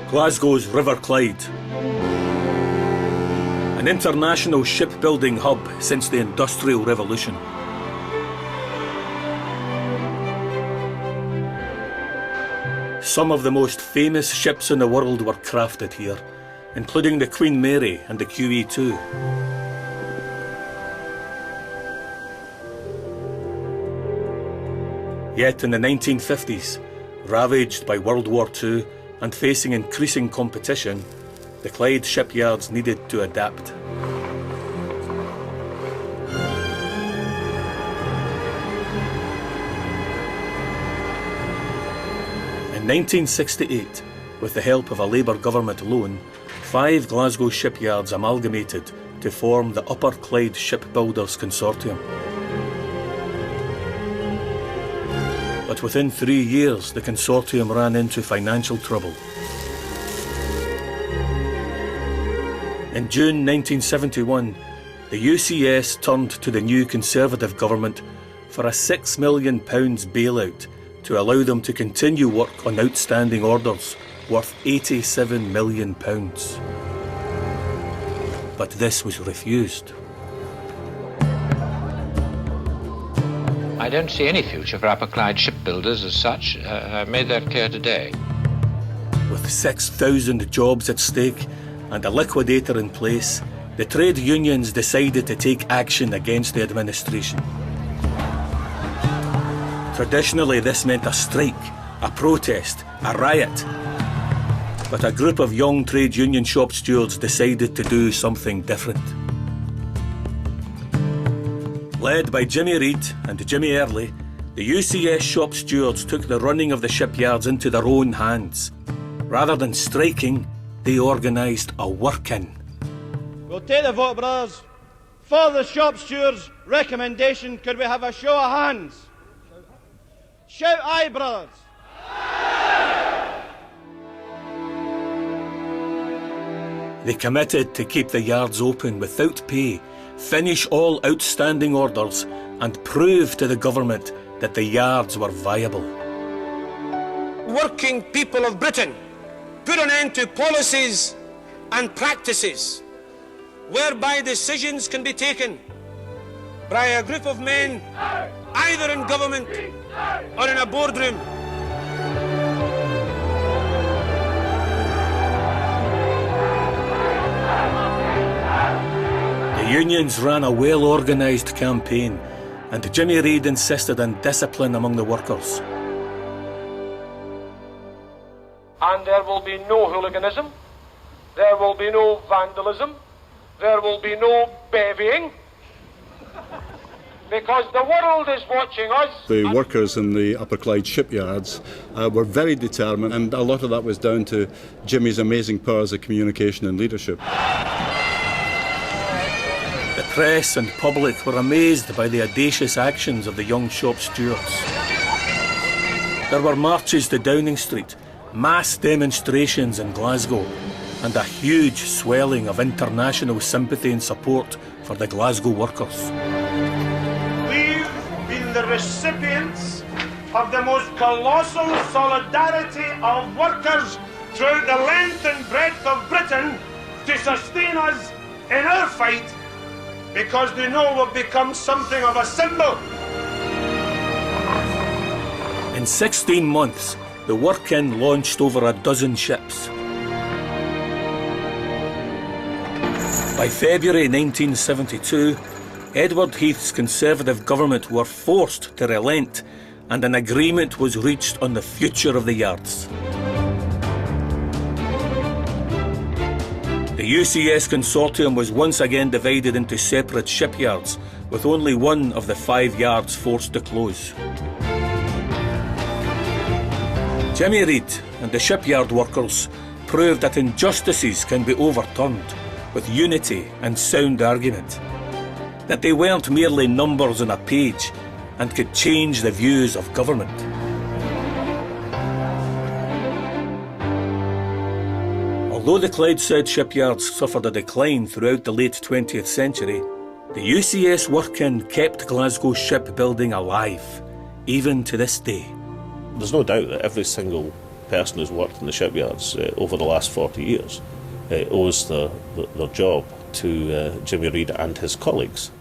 Glasgow's River Clyde, an international shipbuilding hub since the Industrial Revolution. Some of the most famous ships in the world were crafted here, including the Queen Mary and the QE2. Yet in the 1950s, ravaged by World War II and facing increasing competition, the Clyde shipyards needed to adapt. In 1968, with the help of a Labour government loan, 5 Glasgow shipyards amalgamated to form the Upper Clyde Shipbuilders Consortium. But within 3 years, the consortium ran into financial trouble. In June 1971, the UCS turned to the new Conservative government for a £6 million bailout to allow them to continue work on outstanding orders worth £87 million. But this was refused. I don't see any future for Upper Clyde Shipbuilders as such. I've made that clear today. With 6,000 jobs at stake and a liquidator in place, the trade unions decided to take action against the administration. Traditionally, this meant a strike, a protest, a riot. But a group of young trade union shop stewards decided to do something different. Led by Jimmy Reid and Jimmy Early, the UCS shop stewards took the running of the shipyards into their own hands. Rather than striking, they organised a work-in. We'll take the vote, brothers. For the shop stewards' recommendation, could we have a show of hands? Shout aye, brothers. They committed to keep the yards open without pay, finish all outstanding orders, and prove to the government that the yards were viable. Working people of Britain, put an end to policies and practices whereby decisions can be taken by a group of men either in government or in a boardroom. The unions ran a well-organised campaign, and Jimmy Reid insisted on discipline among the workers. And there will be no hooliganism, there will be no vandalism, there will be no bevying, because the world is watching us. The workers in the Upper Clyde shipyards were very determined, and a lot of that was down to Jimmy's amazing powers of communication and leadership. The press and public were amazed by the audacious actions of the young shop stewards. There were marches to Downing Street, mass demonstrations in Glasgow, and a huge swelling of international sympathy and support for the Glasgow workers. We've been the recipients of the most colossal solidarity of workers throughout the length and breadth of Britain to sustain us in our fight, because they know we've become something of a symbol. In 16 months, the work-in launched over a dozen ships. By February 1972, Edward Heath's Conservative government were forced to relent, and an agreement was reached on the future of the yards. The UCS consortium was once again divided into separate shipyards, with only one of the 5 yards forced to close. Jimmy Reid and the shipyard workers proved that injustices can be overturned with unity and sound argument, that they weren't merely numbers on a page and could change the views of government. Although the Clydeside shipyards suffered a decline throughout the late 20th century, the UCS work-in kept Glasgow shipbuilding alive, even to this day. There's no doubt that every single person who's worked in the shipyards over the last 40 years owes their job to Jimmy Reid and his colleagues.